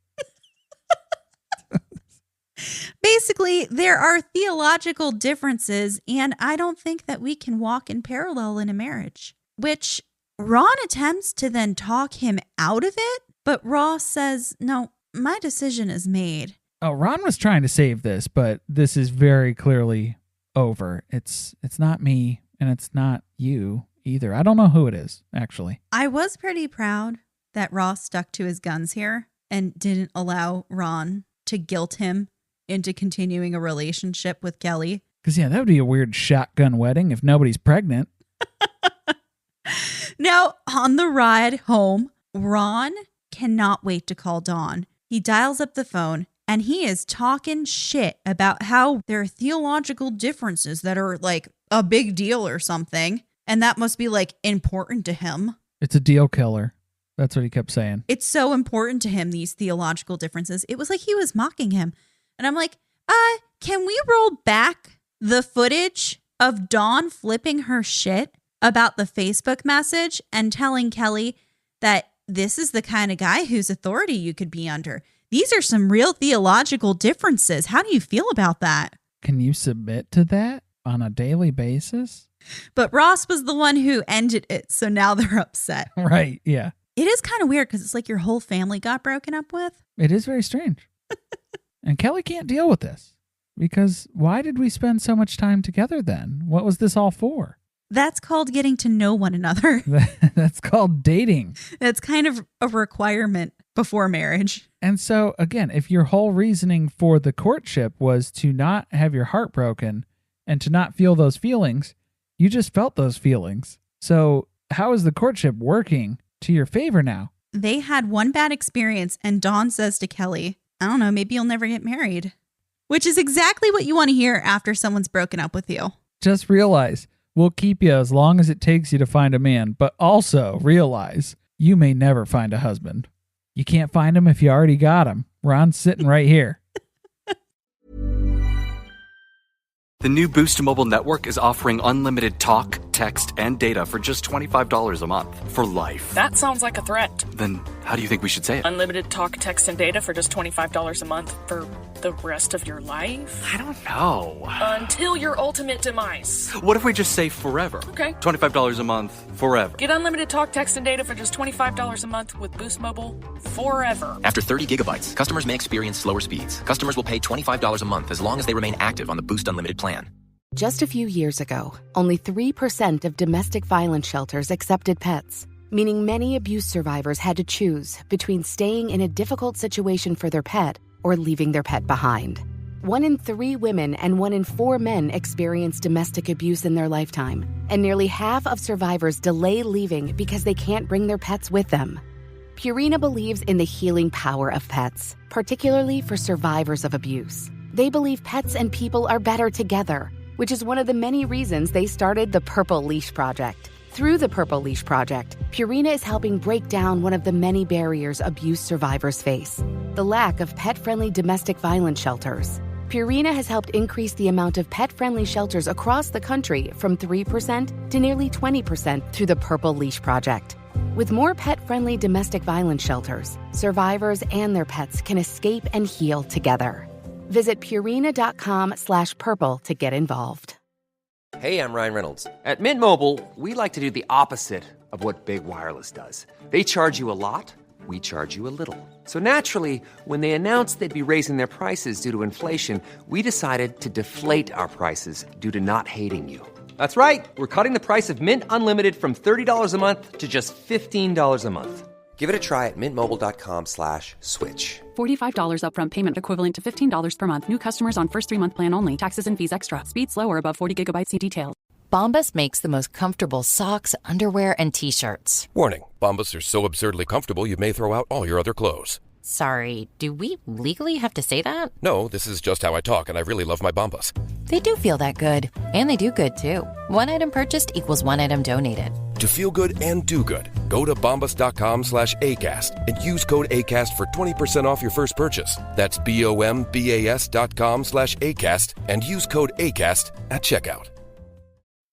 Basically, there are theological differences, and I don't think that we can walk in parallel in a marriage, which Ron attempts to then talk him out of it, but Ross says, no, my decision is made. Oh, Ron was trying to save this, but this is very clearly over. It's not me, and it's not you either. I don't know who it is, actually. I was pretty proud that Ross stuck to his guns here and didn't allow Ron to guilt him into continuing a relationship with Kelly. Because, yeah, that would be a weird shotgun wedding if nobody's pregnant. Now, on the ride home, Ron cannot wait to call Dawn. He dials up the phone and he is talking shit about how there are theological differences that are like a big deal or something. And that must be like important to him. It's a deal killer. That's what he kept saying. It's so important to him, these theological differences. It was like he was mocking him. And I'm like, can we roll back the footage of Dawn flipping her shit about the Facebook message and telling Kelly that this is the kind of guy whose authority you could be under? These are some real theological differences. How do you feel about that? Can you submit to that on a daily basis? But Ross was the one who ended it, so now they're upset. Right, yeah. It is kind of weird because it's like your whole family got broken up with. It is very strange. And Kelly can't deal with this because why did we spend so much time together then? What was this all for? That's called getting to know one another. That's called dating. That's kind of a requirement before marriage. And so, again, if your whole reasoning for the courtship was to not have your heart broken and to not feel those feelings, you just felt those feelings. So how is the courtship working to your favor now? They had one bad experience and Dawn says to Kelly, I don't know, maybe you'll never get married. which is exactly what you want to hear after someone's broken up with you. Just realize we'll keep you as long as it takes you to find a man, but also realize you may never find a husband. You can't find him if you already got him. Ron's sitting right here. The new Boost Mobile network is offering unlimited talk, text, and data for just $25 a month for life. That sounds like a threat. Then how do you think we should say it? Unlimited talk, text, and data for just $25 a month for the rest of your life? I don't know. Until your ultimate demise. What if we just say forever? Okay. $25 a month, forever. Get unlimited talk, text, and data for just $25 a month with Boost Mobile forever. After 30 gigabytes, customers may experience slower speeds. Customers will pay $25 a month as long as they remain active on the Boost Unlimited plan. Just a few years ago, only 3% of domestic violence shelters accepted pets, meaning many abuse survivors had to choose between staying in a difficult situation for their pet or leaving their pet behind. 1 in 3 women and 1 in 4 men experience domestic abuse in their lifetime, and nearly half of survivors delay leaving because they can't bring their pets with them. Purina believes in the healing power of pets, particularly for survivors of abuse. They believe pets and people are better together, which is one of the many reasons they started the Purple Leash Project. Through the Purple Leash Project, Purina is helping break down one of the many barriers abuse survivors face: the lack of pet-friendly domestic violence shelters. Purina has helped increase the amount of pet-friendly shelters across the country from 3% to nearly 20% through the Purple Leash Project. With more pet-friendly domestic violence shelters, survivors and their pets can escape and heal together. Visit Purina.com/purple to get involved. Hey, I'm Ryan Reynolds. At Mint Mobile, we like to do the opposite of what Big Wireless does. They charge you a lot, we charge you a little. So naturally, when they announced they'd be raising their prices due to inflation, we decided to deflate our prices due to not hating you. That's right. We're cutting the price of Mint Unlimited from $30 a month to just $15 a month. Give it a try at mintmobile.com/switch. $45 upfront payment equivalent to $15 per month. New customers on first 3-month plan only. Taxes and fees extra. Speed slower above 40 gigabytes. See details. Bombas makes the most comfortable socks, underwear, and T-shirts. Warning, Bombas are so absurdly comfortable you may throw out all your other clothes. Sorry, do we legally have to say that? No, this is just how I talk, and I really love my Bombas. They do feel that good. And they do good, too. One item purchased equals one item donated. To feel good and do good, go to bombas.com/ACAST and use code ACAST for 20% off your first purchase. That's BOMBAS.com/ACAST and use code ACAST at checkout.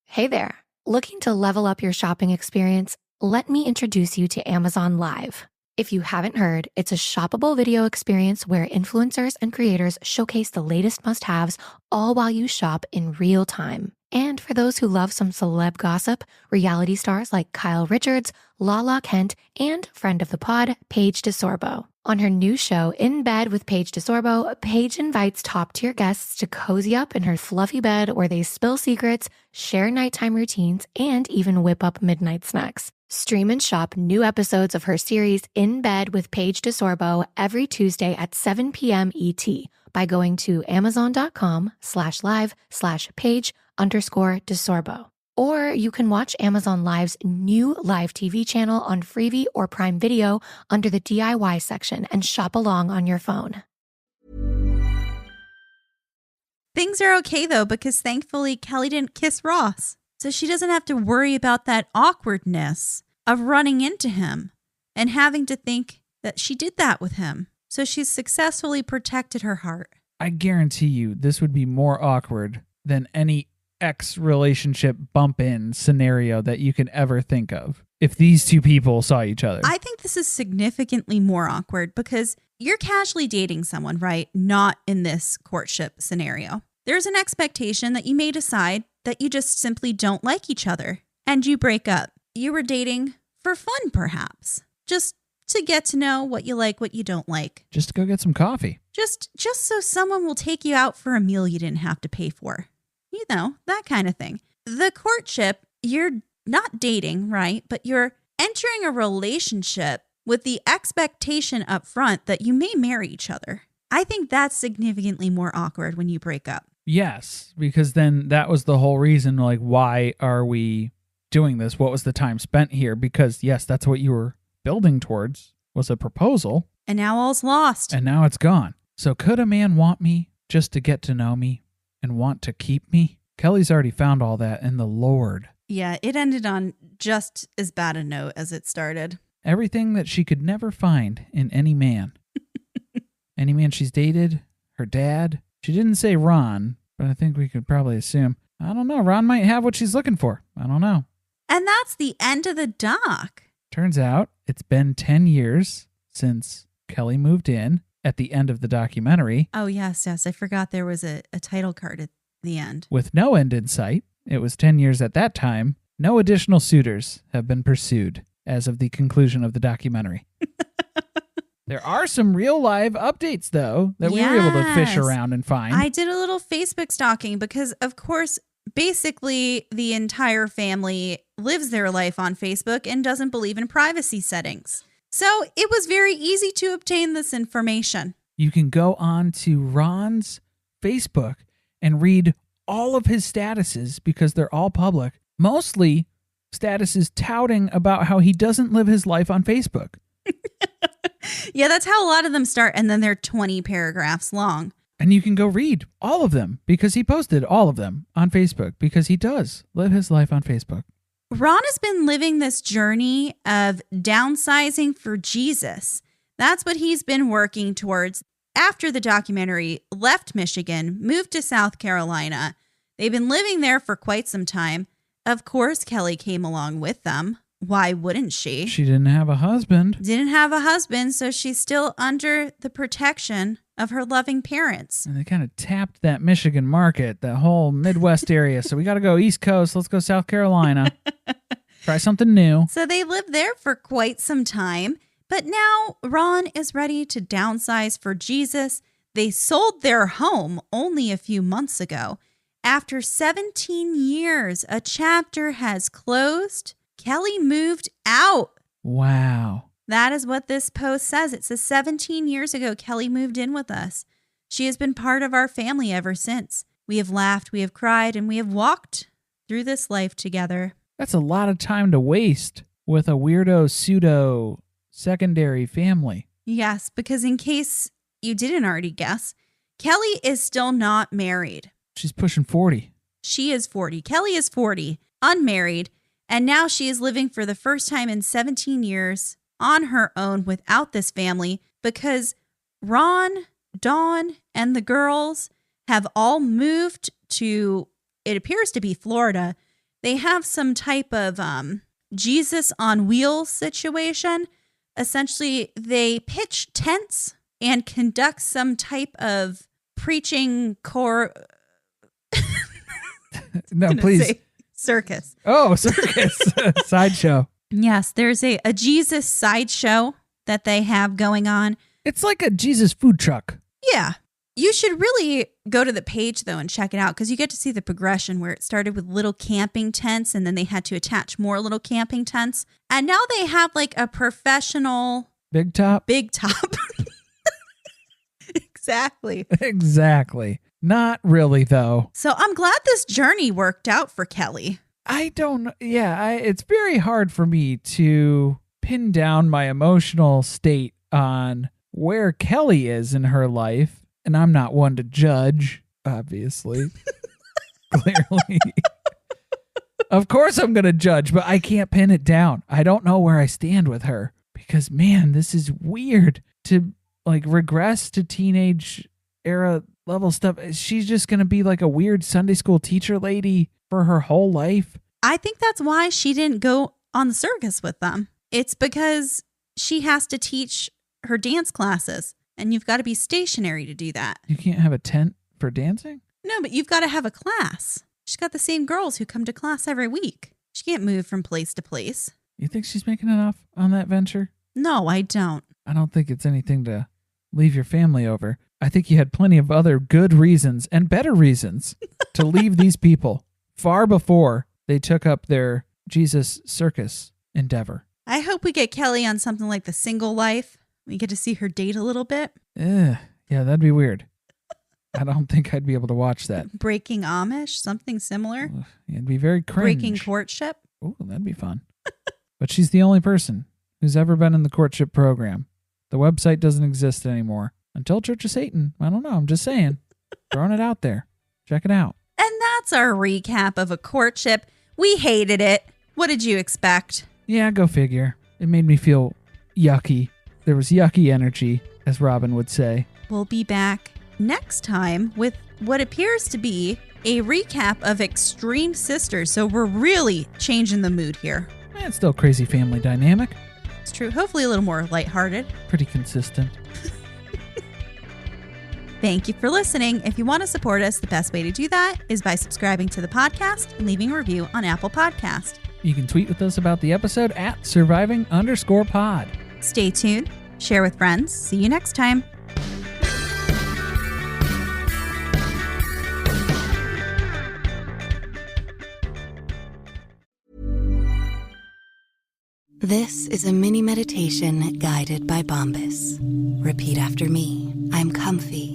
Hey there. Looking to level up your shopping experience? Let me introduce you to Amazon Live. If you haven't heard, it's a shoppable video experience where influencers and creators showcase the latest must-haves all while you shop in real time. And for those who love some celeb gossip, reality stars like Kyle Richards, Lala Kent, and friend of the pod, Paige DeSorbo. On her new show, In Bed with Paige DeSorbo, Paige invites top-tier guests to cozy up in her fluffy bed where they spill secrets, share nighttime routines, and even whip up midnight snacks. Stream and shop new episodes of her series In Bed with Paige DeSorbo every Tuesday at 7 p.m. ET by going to amazon.com/live/Paige_DeSorbo. Or you can watch Amazon Live's new live TV channel on Freevee or Prime Video under the DIY section and shop along on your phone. Things are okay, though, because thankfully Kelly didn't kiss Ross. So she doesn't have to worry about that awkwardness of running into him and having to think that she did that with him. So she's successfully protected her heart. I guarantee you this would be more awkward than any ex-relationship bump-in scenario that you can ever think of if these two people saw each other. I think this is significantly more awkward because you're casually dating someone, right? Not in this courtship scenario. There's an expectation that you may decide that you just simply don't like each other and you break up. You were dating for fun, perhaps, just to get to know what you like, what you don't like. Just to go get some coffee. Just so someone will take you out for a meal you didn't have to pay for. You know, that kind of thing. The courtship, you're not dating, right? But you're entering a relationship with the expectation up front that you may marry each other. I think that's significantly more awkward when you break up. Yes, because then that was the whole reason, like, why are we doing this? What was the time spent here? Because, yes, that's what you were building towards, was a proposal. And now all's lost. And now it's gone. So could a man want me just to get to know me and want to keep me. Kelly's already found all that in the Lord. Yeah, it ended on just as bad a note as it started. Everything that she could never find in any man. Any man she's dated, her dad. She didn't say Ron, but I think we could probably assume. I don't know. Ron might have what she's looking for. I don't know. And that's the end of the doc. Turns out it's been 10 years since Kelly moved in at the end of the documentary. Oh, yes. I forgot there was a title card at the end. With no end in sight. It was 10 years at that time. No additional suitors have been pursued as of the conclusion of the documentary. There are some real live updates, though, that we were able to fish around and find. I did a little Facebook stalking because, of course, basically the entire family lives their life on Facebook and doesn't believe in privacy settings. So it was very easy to obtain this information. You can go on to Ron's Facebook and read all of his statuses because they're all public. Mostly statuses touting about how he doesn't live his life on Facebook. Yeah, that's how a lot of them start. And then they're 20 paragraphs long. And you can go read all of them because he posted all of them on Facebook because he does live his life on Facebook. Ron has been living this journey of downsizing for Jesus. That's what he's been working towards. After the documentary, left Michigan, moved to South Carolina. They've been living there for quite some time. Of course, Kelly came along with them. Why wouldn't she? She didn't have a husband. Didn't have a husband, so she's still under the protection of her loving parents. And they kind of tapped that Michigan market, that whole Midwest area. So we got to go East Coast. Let's go South Carolina. Try something new. So they lived there for quite some time. But now Ron is ready to downsize for Jesus. They sold their home only a few months ago. After 17 years, a chapter has closed. Kelly moved out. Wow. That is what this post says. It says 17 years ago, Kelly moved in with us. She has been part of our family ever since. We have laughed, we have cried, and we have walked through this life together. That's a lot of time to waste with a weirdo pseudo secondary family. Yes, because in case you didn't already guess, Kelly is still not married. She's pushing 40. She is 40. Kelly is 40, unmarried, and now she is living for the first time in 17 years on her own without this family because Ron, Dawn, and the girls have all moved to, it appears to be Florida. They have some type of Jesus on wheels situation. Essentially, they pitch tents and conduct some type of preaching No, please. Circus. Oh, circus. Sideshow. Yes, there's a Jesus sideshow that they have going on. It's like a Jesus food truck. Yeah. You should really go to the page, though, and check it out because you get to see the progression where it started with little camping tents and then they had to attach more little camping tents. And now they have like a professional... Big top? Big top. Exactly. Exactly. Not really, though. So I'm glad this journey worked out for Kelly. I don't know. Yeah, it's very hard for me to pin down my emotional state on where Kelly is in her life. And I'm not one to judge, obviously. Clearly. Of course I'm going to judge, but I can't pin it down. I don't know where I stand with her. Because, man, this is weird to like regress to teenage era level stuff. She's just going to be like a weird Sunday school teacher lady for her whole life. I think that's why she didn't go on the circus with them. It's because she has to teach her dance classes and you've got to be stationary to do that. You can't have a tent for dancing? No, but you've got to have a class. She's got the same girls who come to class every week. She can't move from place to place. You think she's making enough on that venture? No, I don't. I don't think it's anything to leave your family over. I think you had plenty of other good reasons and better reasons to leave these people far before they took up their Jesus circus endeavor. I hope we get Kelly on something like The Single Life. We get to see her date a little bit. Yeah, that'd be weird. I don't think I'd be able to watch that. Breaking Amish, something similar. It'd be very cringe. Breaking Courtship. Oh, that'd be fun. But she's the only person who's ever been in the Courtship program. The website doesn't exist anymore. Until Church of Satan. I don't know. I'm just saying. Throwing it out there. Check it out. And that's our recap of A Courtship. We hated it. What did you expect? Yeah, go figure. It made me feel yucky. There was yucky energy, as Robin would say. We'll be back next time with what appears to be a recap of Extreme Sisters. So we're really changing the mood here. It's still crazy family dynamic. It's true. Hopefully a little more lighthearted. Pretty consistent. Thank you for listening. If you want to support us, the best way to do that is by subscribing to the podcast and leaving a review on Apple Podcast. You can tweet with us about the episode at surviving_pod. Stay tuned. Share with friends. See you next time. This is a mini meditation guided by Bombas. Repeat after me. I'm comfy.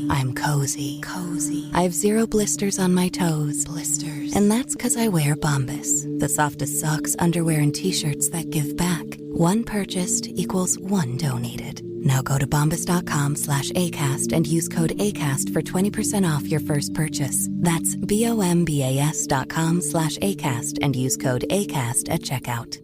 I'm cozy. I have 0 blisters on my toes. And that's because I wear Bombas, the softest socks, underwear, and t-shirts that give back. One purchased equals one donated. Now go to bombas.com/ACAST and use code ACAST for 20% off your first purchase. That's BOMBAS.com/ACAST and use code ACAST at checkout.